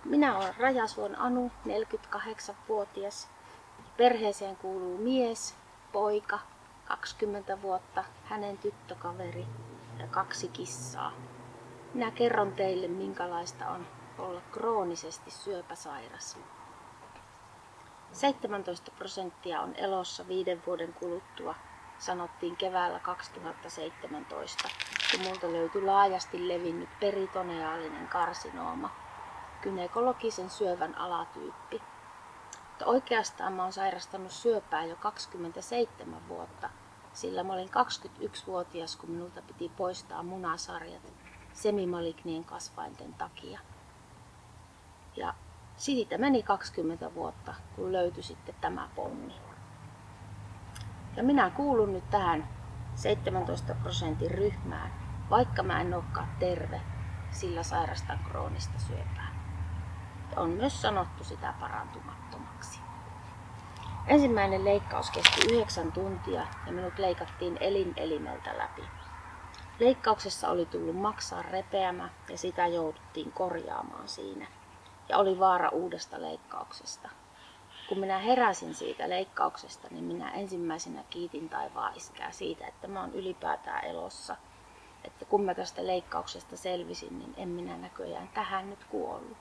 Minä olen Rajasuon Anu, 48-vuotias. Perheeseen kuuluu mies, poika, 20 vuotta, hänen tyttökaveri ja 2 kissaa. Minä kerron teille, minkälaista on olla kroonisesti syöpäsairas. 17% on elossa 5 vuoden kuluttua, sanottiin keväällä 2017, kun multa löytyi laajasti levinnyt peritoneaalinen karsinooma, gynekologisen syövän alatyyppi. Mutta oikeastaan mä oon sairastanut syöpää jo 27 vuotta, sillä mä olin 21-vuotias, kun minulta piti poistaa munasarjat semimalignien kasvainten takia. Ja siitä meni 20 vuotta, kun löytyi sitten tämä pommi. Ja minä kuulun nyt tähän 17% ryhmään, vaikka mä en olekaan terve, sillä sairastan kroonista syöpää. Ja on myös sanottu sitä parantumattomaksi. Ensimmäinen leikkaus kesti 9 tuntia ja minut leikattiin elimeltä läpi. Leikkauksessa oli tullut maksaa repeämä ja sitä jouduttiin korjaamaan siinä. Ja oli vaara uudesta leikkauksesta. Kun minä heräsin siitä leikkauksesta, niin minä ensimmäisenä kiitin taivaan iskää siitä, että mä oon ylipäätään elossa. Että kun mä tästä leikkauksesta selvisin, niin en minä näköjään tähän nyt kuollut.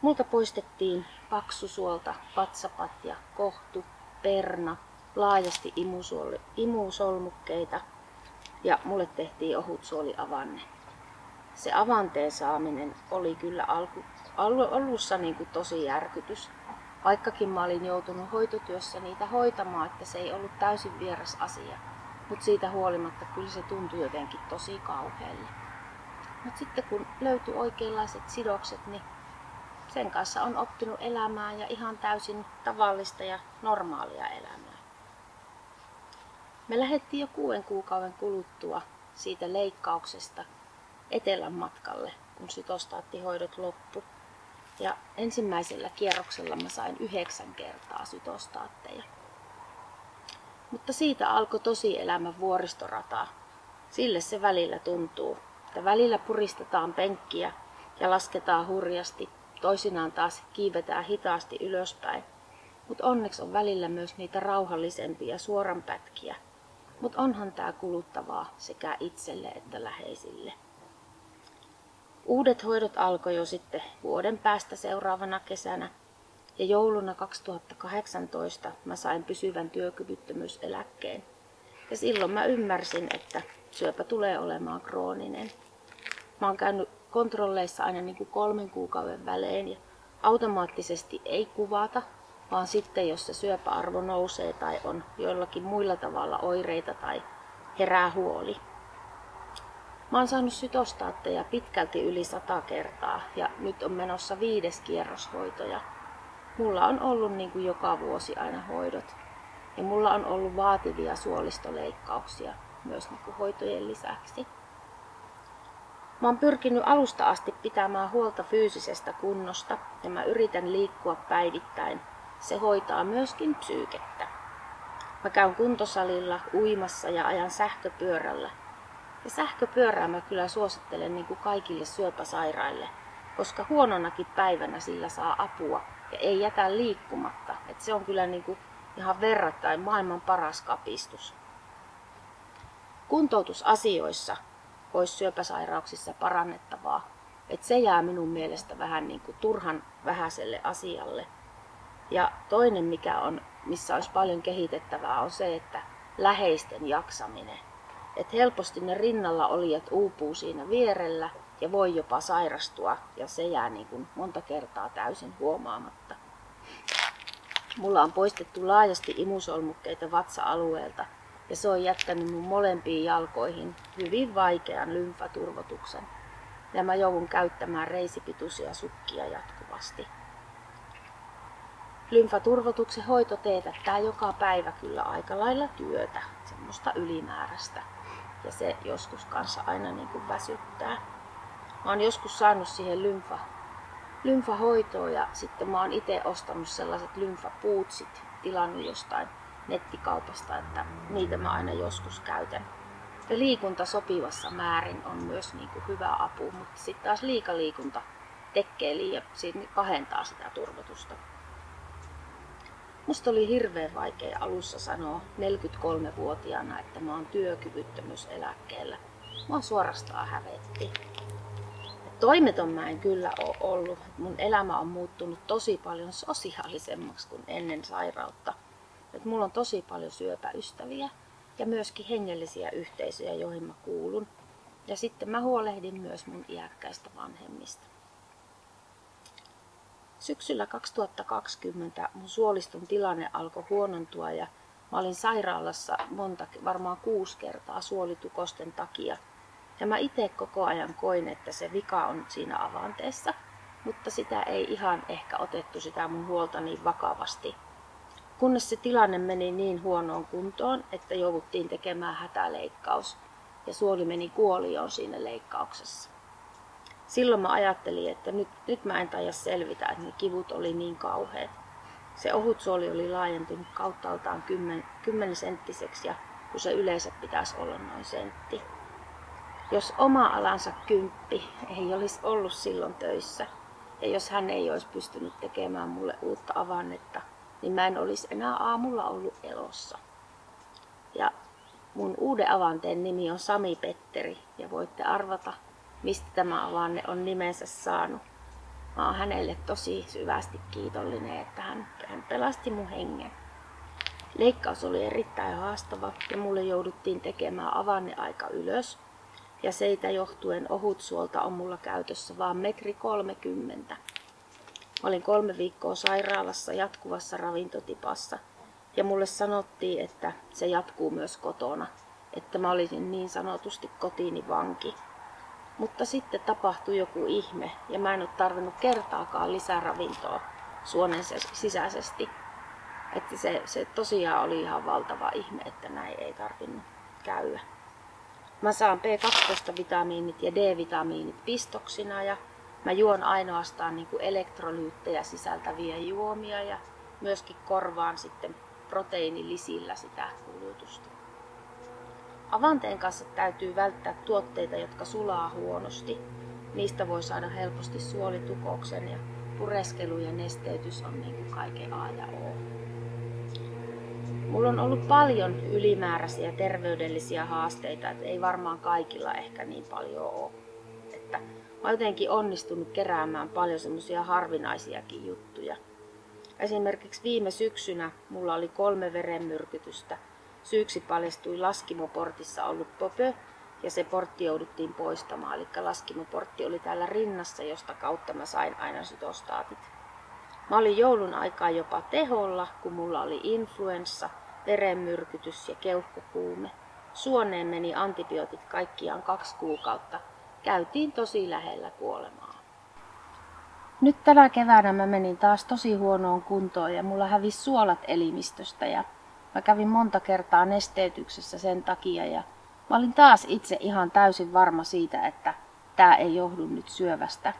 Multa poistettiin paksusuolta, vatsapatja, kohtu, perna, laajasti imusolmukkeita ja mulle tehtiin ohutsuoliavanne. Se avanteen saaminen oli kyllä alussa niin kuin tosi järkytys. Vaikkakin mä olin joutunut hoitotyössä niitä hoitamaan, että se ei ollut täysin vieras asia. Mutta siitä huolimatta kyllä se tuntui jotenkin tosi kauhealle. Mutta sitten kun löytyi oikeanlaiset sidokset, niin sen kanssa on oppinut elämään ja ihan täysin tavallista ja normaalia elämää. Me lähdettiin jo 6 kuukauden kuluttua siitä leikkauksesta etelän matkalle, kun sytostaattihoidot loppu. Ja ensimmäisellä kierroksella mä sain 9 kertaa sytostaatteja. Mutta siitä alkoi tosielämän vuoristorataa. Sille se välillä tuntuu, että välillä puristetaan penkkiä ja lasketaan hurjasti, toisinaan taas kiivetään hitaasti ylöspäin. Mutta onneksi on välillä myös niitä rauhallisempia suoranpätkiä. Mutta onhan tää kuluttavaa sekä itselle että läheisille. Uudet hoidot alkoi jo sitten vuoden päästä seuraavana kesänä ja jouluna 2018 mä sain pysyvän työkyvyttömyyseläkkeen. Ja silloin mä ymmärsin, että syöpä tulee olemaan krooninen. Mä oon käynyt kontrolleissa aina niin kuin 3 kuukauden välein ja automaattisesti ei kuvata, vaan sitten jos se syöpäarvo nousee tai on joillakin muilla tavalla oireita tai herää huoli. Mä oon saanut sytostaatteja pitkälti yli 100 kertaa ja nyt on menossa 5. kierroshoitoja. Mulla on ollut niin kuin joka vuosi aina hoidot ja mulla on ollut vaativia suolistoleikkauksia myös niin kuin hoitojen lisäksi. Mä oon pyrkinyt alusta asti pitämään huolta fyysisestä kunnosta ja mä yritän liikkua päivittäin. Se hoitaa myöskin psyykettä. Mä käyn kuntosalilla, uimassa ja ajan sähköpyörällä. Ja sähköpyörää mä kyllä suosittelen niin kuin kaikille syöpäsairaille, koska huononakin päivänä sillä saa apua ja ei jätä liikkumatta. Et se on kyllä niin kuin ihan verrattain maailman paras kapistus. Kuntoutusasioissa olisi syöpäsairauksissa parannettavaa. Et se jää minun mielestä vähän niin kuin turhan vähäiselle asialle. Ja toinen missä olisi paljon kehitettävää on se, että läheisten jaksaminen. Että helposti ne rinnalla olijat uupuu siinä vierellä ja voi jopa sairastua ja se jää niin kuin monta kertaa täysin huomaamatta. Mulla on poistettu laajasti imusolmukkeita vatsa-alueelta ja se on jättänyt mun molempiin jalkoihin hyvin vaikean lymfaturvotuksen. Ja mä joudun käyttämään reisipituisia sukkia jatkuvasti. Lymfaturvotuksen hoito teetättää joka päivä kyllä aika lailla työtä, semmoista ylimääräistä. Ja se joskus kanssa aina niin kuin väsyttää. Mä oon joskus saanut siihen lymfahoitoon ja sitten mä oon itse ostanut sellaiset lymfapuutsit, tilannut jostain nettikaupasta, että niitä mä aina joskus käytän. liikunta sopivassa määrin on myös niin kuin hyvä apu, mutta sitten taas liikaliikunta tekkeiliin ja siinä pahentaa sitä turvotusta. Musta oli hirveän vaikea alussa sanoa 43-vuotiaana, että mä oon työkyvyttömyyseläkkeellä. Mua suorastaan hävetti. Toimeton mä en kyllä ole ollut. Mun elämä on muuttunut tosi paljon sosiaalisemmaksi kuin ennen sairautta. Et mulla on tosi paljon syöpäystäviä ja myöskin hengellisiä yhteisöjä, joihin mä kuulun. Ja sitten mä huolehdin myös mun iäkkäistä vanhemmista. Syksyllä 2020 mun suoliston tilanne alkoi huonontua ja mä olin sairaalassa varmaan 6 kertaa suolitukosten takia. Ja mä itse koko ajan koin, että se vika on siinä avanteessa, mutta sitä ei ihan ehkä otettu sitä mun huolta niin vakavasti. Kunnes se tilanne meni niin huonoon kuntoon, että jouduttiin tekemään hätäleikkaus ja suoli meni kuolioon siinä leikkauksessa. Silloin mä ajattelin, että nyt mä en taida selvitä, että ne kivut oli niin kauheat. Se ohut suoli oli laajentunut kauttaaltaan 10 senttiseksi ja kun se yleensä pitäisi olla noin sentti. Jos oma alansa 10 ei olisi ollut silloin töissä ja jos hän ei olisi pystynyt tekemään mulle uutta avannetta, niin mä en olisi enää aamulla ollut elossa. Ja mun uuden avanteen nimi on Sami Petteri ja voitte arvata, mistä tämä avanne on nimensä saanut. Mä oon hänelle tosi syvästi kiitollinen, että hän pelasti mun hengen. Leikkaus oli erittäin haastava ja mulle jouduttiin tekemään avanneaika ylös. Ja siitä johtuen ohutsuolta on mulla käytössä vaan 1,30 m. Mä olin 3 viikkoa sairaalassa jatkuvassa ravintotipassa. Ja mulle sanottiin, että se jatkuu myös kotona. Että mä olisin niin sanotusti kotiini vanki. Mutta sitten tapahtui joku ihme ja mä en ole tarvinnut kertaakaan lisäravintoa suonen sisäisesti. Että se tosiaan oli ihan valtava ihme, että näin ei tarvinnut käydä. Mä saan B12-vitamiinit ja D-vitamiinit pistoksina ja mä juon ainoastaan niin kuin elektrolyyttejä sisältäviä juomia ja myöskin korvaan sitten proteiinilisillä sitä kulutusta. Avanteen kanssa täytyy välttää tuotteita, jotka sulaa huonosti. Niistä voi saada helposti suolitukoksen ja pureskelu ja nesteytys on niin kuin kaiken A ja O. Mulla on ollut paljon ylimääräisiä terveydellisiä haasteita, että ei varmaan kaikilla ehkä niin paljon ole. Että mä oon jotenkin onnistunut keräämään paljon semmoisia harvinaisiakin juttuja. Esimerkiksi viime syksynä mulla oli 3 verenmyrkytystä. Syyksi paljastui laskimoportissa ollut pöpö ja se portti jouduttiin poistamaan. Eli laskimoportti oli täällä rinnassa, josta kautta mä sain aina sytostaatit. Mä olin joulun aikaan jopa teholla, kun mulla oli influenssa, verenmyrkytys ja keuhkokuume. Suoneen meni antibiootit kaikkiaan 2 kuukautta. Käytiin tosi lähellä kuolemaa. Nyt tänä keväänä mä menin taas tosi huonoon kuntoon ja mulla hävisi suolat elimistöstä ja mä kävin monta kertaa nesteytyksessä sen takia ja mä olin taas itse ihan täysin varma siitä, että tää ei johdu nyt syövästä.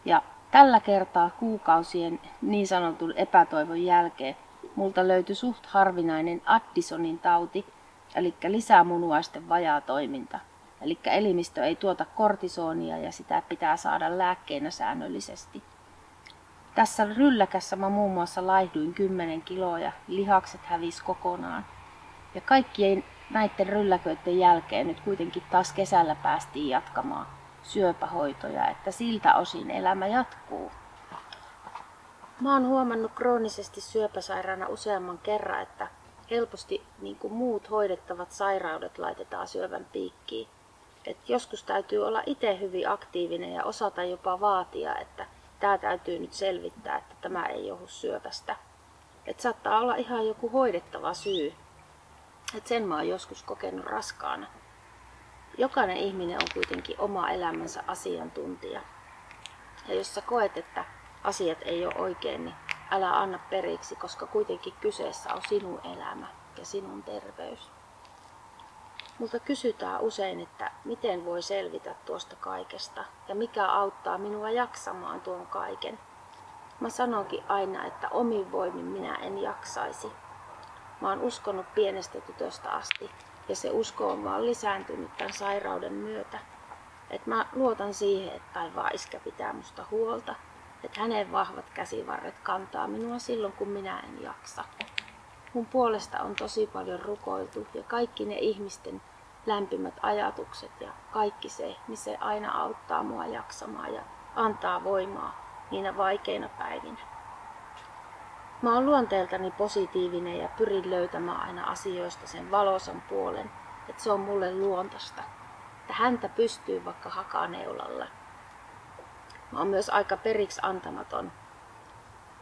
Ja tällä kertaa kuukausien niin sanotun epätoivon jälkeen multa löytyi suht harvinainen Addisonin tauti, eli lisämunuaisten vajaatoiminta. Eli elimistö ei tuota kortisonia ja sitä pitää saada lääkkeenä säännöllisesti. Tässä rylläkässä mä muun muassa laihduin 10 kiloa ja lihakset hävisi kokonaan. Ja kaikkien näiden rylläköiden jälkeen nyt kuitenkin taas kesällä päästiin jatkamaan syöpähoitoja, että siltä osin elämä jatkuu. Mä oon huomannut kroonisesti syöpäsairaana useamman kerran, että helposti niin kuin muut hoidettavat sairaudet laitetaan syövän piikkiin. Et joskus täytyy olla itse hyvin aktiivinen ja osata jopa vaatia, että tämä täytyy nyt selvittää, että tämä ei johdu syöpästä. Et saattaa olla ihan joku hoidettava syy. Et sen mä oon joskus kokenut raskaana. Jokainen ihminen on kuitenkin oma elämänsä asiantuntija. Ja jos sä koet, että asiat ei ole oikein, niin älä anna periksi, koska kuitenkin kyseessä on sinun elämä ja sinun terveys. Multa kysytään usein, että miten voi selvitä tuosta kaikesta ja mikä auttaa minua jaksamaan tuon kaiken. Mä sanonkin aina, että omin voimin minä en jaksaisi. Mä oon uskonut pienestä tytöstä asti ja se usko on vaan lisääntynyt tämän sairauden myötä. Että mä luotan siihen, että taivaan iskä pitää musta huolta. Että hänen vahvat käsivarret kantaa minua silloin, kun minä en jaksa. Mun puolesta on tosi paljon rukoiltu ja kaikki ne ihmisten lämpimät ajatukset ja kaikki se, niin se aina auttaa mua jaksamaan ja antaa voimaa niinä vaikeina päivinä. Mä oon luonteeltani positiivinen ja pyrin löytämään aina asioista sen valoisan puolen, että se on mulle luontaista. Että häntä pystyy vaikka hakaneulalla. Mä oon myös aika periksi antamaton.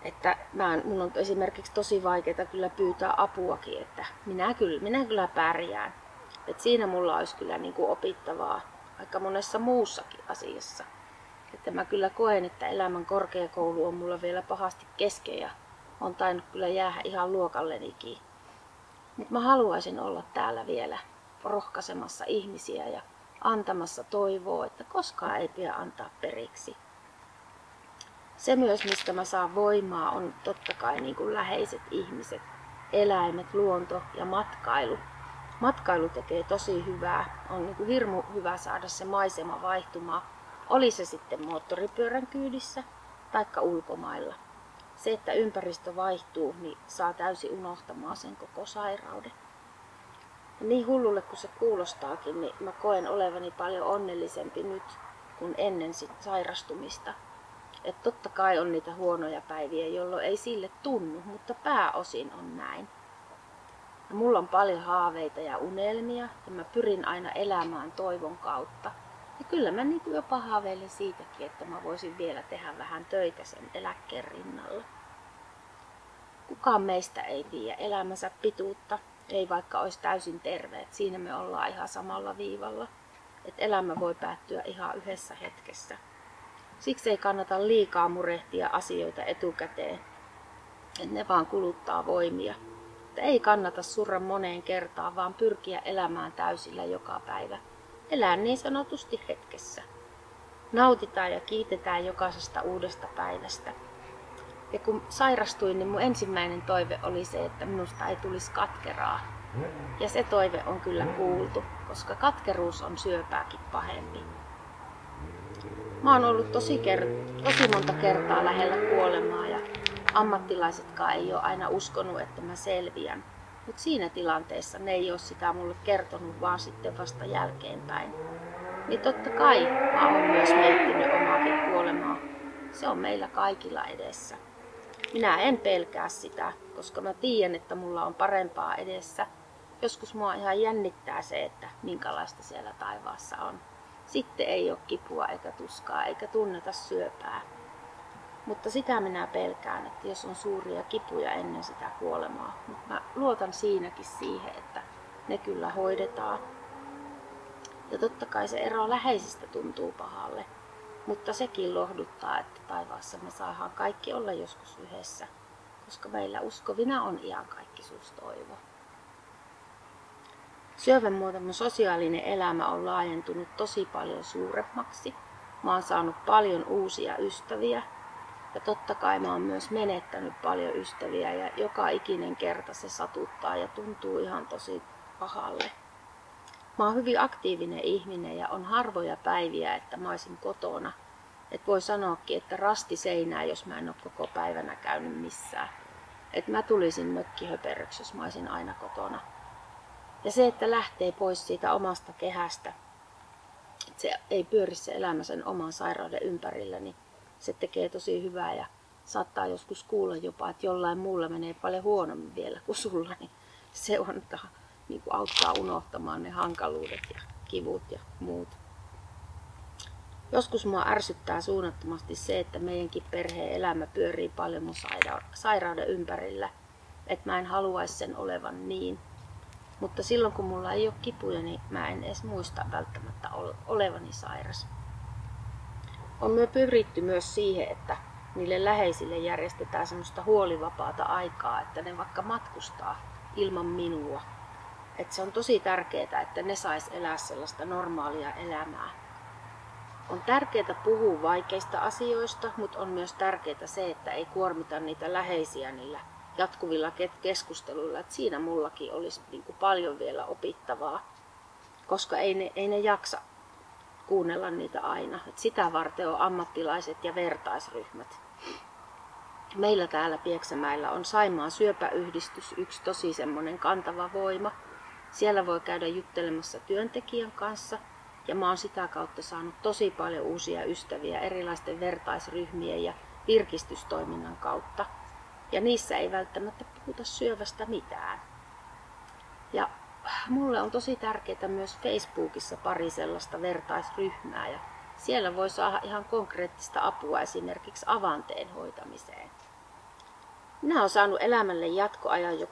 Että mun on esimerkiksi tosi vaikeaa kyllä pyytää apuakin, että minä kyllä pärjään. Että siinä mulla olisi kyllä niin kuin opittavaa aika monessa muussakin asiassa. Että mä kyllä koen, että elämän korkeakoulu on mulla vielä pahasti kesken ja on tainnut kyllä jäädä ihan luokallenikin. Mutta mä haluaisin olla täällä vielä rohkaisemassa ihmisiä ja antamassa toivoa, että koskaan ei pidä antaa periksi. Se myös, mistä mä saan voimaa, on totta kai niin kuin läheiset ihmiset, eläimet, luonto ja matkailu. Matkailu tekee tosi hyvää. On niin kuin hirmu hyvä saada se maisema vaihtumaan. Oli se sitten moottoripyörän kyydissä taikka ulkomailla. Se, että ympäristö vaihtuu, niin saa täysin unohtamaan sen koko sairauden. Ja niin hullulle kuin se kuulostaakin, niin mä koen olevani paljon onnellisempi nyt kuin ennen sairastumista. Että totta kai on niitä huonoja päiviä, jolloin ei sille tunnu, mutta pääosin on näin. Ja mulla on paljon haaveita ja unelmia ja mä pyrin aina elämään toivon kautta. Ja kyllä mä niin jopa haaveilen siitäkin, että mä voisin vielä tehdä vähän töitä sen eläkkeen rinnalla. Kukaan meistä ei tiedä elämänsä pituutta, ei vaikka olisi täysin terve. Et siinä me ollaan ihan samalla viivalla. Et elämä voi päättyä ihan yhdessä hetkessä. Siksi ei kannata liikaa murehtia asioita etukäteen. Et ne vaan kuluttaa voimia. Et ei kannata surra moneen kertaan, vaan pyrkiä elämään täysillä joka päivä. Elää niin sanotusti hetkessä. Nautitaan ja kiitetään jokaisesta uudesta päivästä. Ja kun sairastuin, niin mun ensimmäinen toive oli se, että minusta ei tulisi katkeraa. Ja se toive on kyllä kuultu, koska katkeruus on syöpääkin pahempi. Mä oon ollut tosi monta kertaa lähellä kuolemaa ja ammattilaisetkaan ei ole aina uskonut, että mä selviän. Mutta siinä tilanteessa ne ei ole sitä mulle kertonut, vaan sitten vasta jälkeenpäin. Niin totta kai mä oon myös miettinyt omaakin kuolemaa. Se on meillä kaikilla edessä. Minä en pelkää sitä, koska mä tiedän, että mulla on parempaa edessä. Joskus mua ihan jännittää se, että minkälaista siellä taivaassa on. Sitten ei ole kipua eikä tuskaa eikä tunneta syöpää. Mutta sitä minä pelkään, että jos on suuria kipuja ennen sitä kuolemaa. Mutta mä luotan siinäkin siihen, että ne kyllä hoidetaan. Ja totta kai se ero läheisistä tuntuu pahalle. Mutta sekin lohduttaa, että taivaassa me saadaan kaikki olla joskus yhdessä. Koska meillä uskovina on iankaikkisuustoivo. Syövän myötä mun sosiaalinen elämä on laajentunut tosi paljon suuremmaksi. Mä oon saanut paljon uusia ystäviä. Ja totta kai mä oon myös menettänyt paljon ystäviä ja joka ikinen kerta se satuttaa ja tuntuu ihan tosi pahalle. Mä oon hyvin aktiivinen ihminen ja on harvoja päiviä, että mä olisin kotona. Et voi sanoakin, että rasti seinää, jos mä en ole koko päivänä käynyt missään. Et mä tulisin mökkihöperöksi, jos mä olisin aina kotona. Ja se, että lähtee pois siitä omasta kehästä, että se ei pyöri se elämä sen oman sairauden ympärillä, niin se tekee tosi hyvää ja saattaa joskus kuulla jopa, että jollain muulla menee paljon huonommin vielä kuin sulla, niin se on niin kuin auttaa unohtamaan ne hankaluudet ja kivut ja muut. Joskus mua ärsyttää suunnattomasti se, että meidänkin perheen elämä pyörii paljon mun sairauden ympärillä, että mä en haluaisi sen olevan niin. Mutta silloin kun mulla ei ole kipuja, niin mä en edes muista välttämättä olevani sairas. On myös pyritty myös siihen, että niille läheisille järjestetään semmoista huolivapaata aikaa, että ne vaikka matkustaa ilman minua. Että se on tosi tärkeää, että ne sais elää sellaista normaalia elämää. On tärkeää puhua vaikeista asioista, mutta on myös tärkeää se, että ei kuormita niitä läheisiä niillä jatkuvilla keskusteluilla. Että siinä mullakin olisi niin kuin paljon vielä opittavaa, koska ei ne jaksa kuunnella niitä aina. Et sitä varten on ammattilaiset ja vertaisryhmät. Meillä täällä Pieksämäellä on Saimaan syöpäyhdistys, yksi tosi semmoinen kantava voima. Siellä voi käydä juttelemassa työntekijän kanssa ja mä oon sitä kautta saanut tosi paljon uusia ystäviä erilaisten vertaisryhmien ja virkistystoiminnan kautta. Ja niissä ei välttämättä puhuta syövästä mitään. Ja mulle on tosi tärkeää myös Facebookissa pari sellaista vertaisryhmää ja siellä voi saada ihan konkreettista apua esimerkiksi avanteen hoitamiseen. Minä olen saanut elämälle jatkoajan jo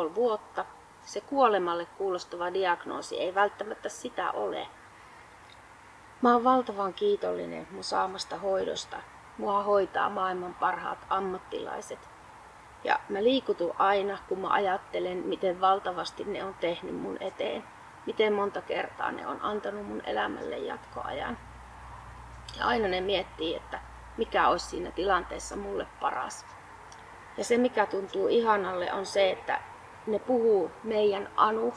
6,5 vuotta. Se kuolemalle kuulostava diagnoosi ei välttämättä sitä ole. Mä oon valtavan kiitollinen mun saamasta hoidosta. Mua hoitaa maailman parhaat ammattilaiset. Ja mä liikutun aina, kun mä ajattelen, miten valtavasti ne on tehnyt mun eteen. Miten monta kertaa ne on antanut mun elämälle jatkoajan. Ja aina ne miettii, että mikä olisi siinä tilanteessa mulle paras. Ja se, mikä tuntuu ihanalle, on se, että ne puhuu meidän Anu.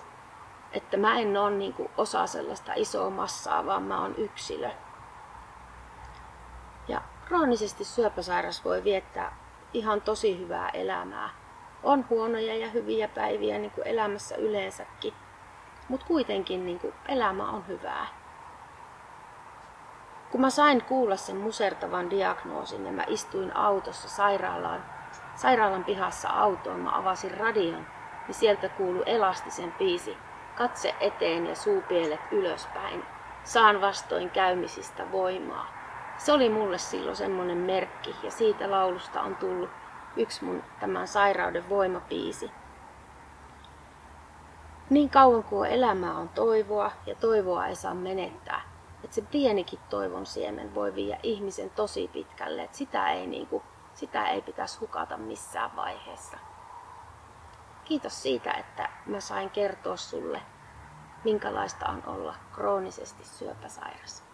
Että mä en ole niinku osa sellaista isoa massaa, vaan mä oon yksilö. Ja kroonisesti syöpäsairas voi viettää ihan tosi hyvää elämää. On huonoja ja hyviä päiviä niin kuin elämässä yleensäkin, mutta kuitenkin niin kuin elämä on hyvää. Kun mä sain kuulla sen musertavan diagnoosin ja mä istuin autossa sairaalan pihassa autoon, mä avasin radion, niin sieltä kuului Elastisen biisi. Katse eteen ja suupielet ylöspäin. Saan vastoin käymisistä voimaa. Se oli mulle silloin semmoinen merkki ja siitä laulusta on tullut yksi mun tämän sairauden voimabiisi. Niin kauan kuin elämää on toivoa ja toivoa ei saa menettää, että se pienikin toivon siemen voi viedä ihmisen tosi pitkälle, että sitä ei pitäisi hukata missään vaiheessa. Kiitos siitä, että mä sain kertoa sulle, minkälaista on olla kroonisesti syöpäsairas.